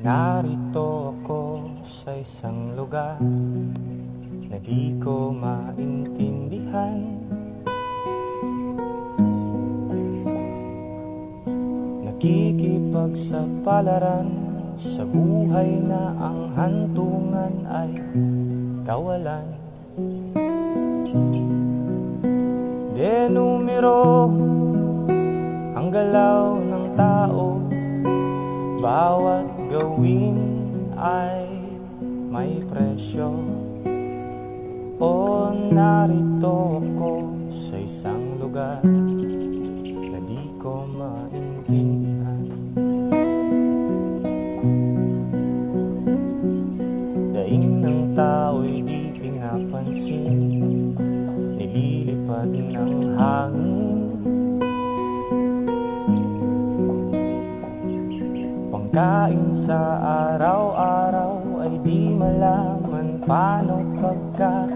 Narito ako sa isang lugar na di ko maintindihan. Nakikipagsapalaran sa buhay na ang hantungan ay kawalan. Denumero ang galaw ng tao, bawat gawin ay may presyo. O narito ako sa isang lugar na di ko maintindihan. Daing ng tao'y di pinapansin, nililipad ng hangin. Pangkain sa araw-araw ay di malaman paano pagkakaroon.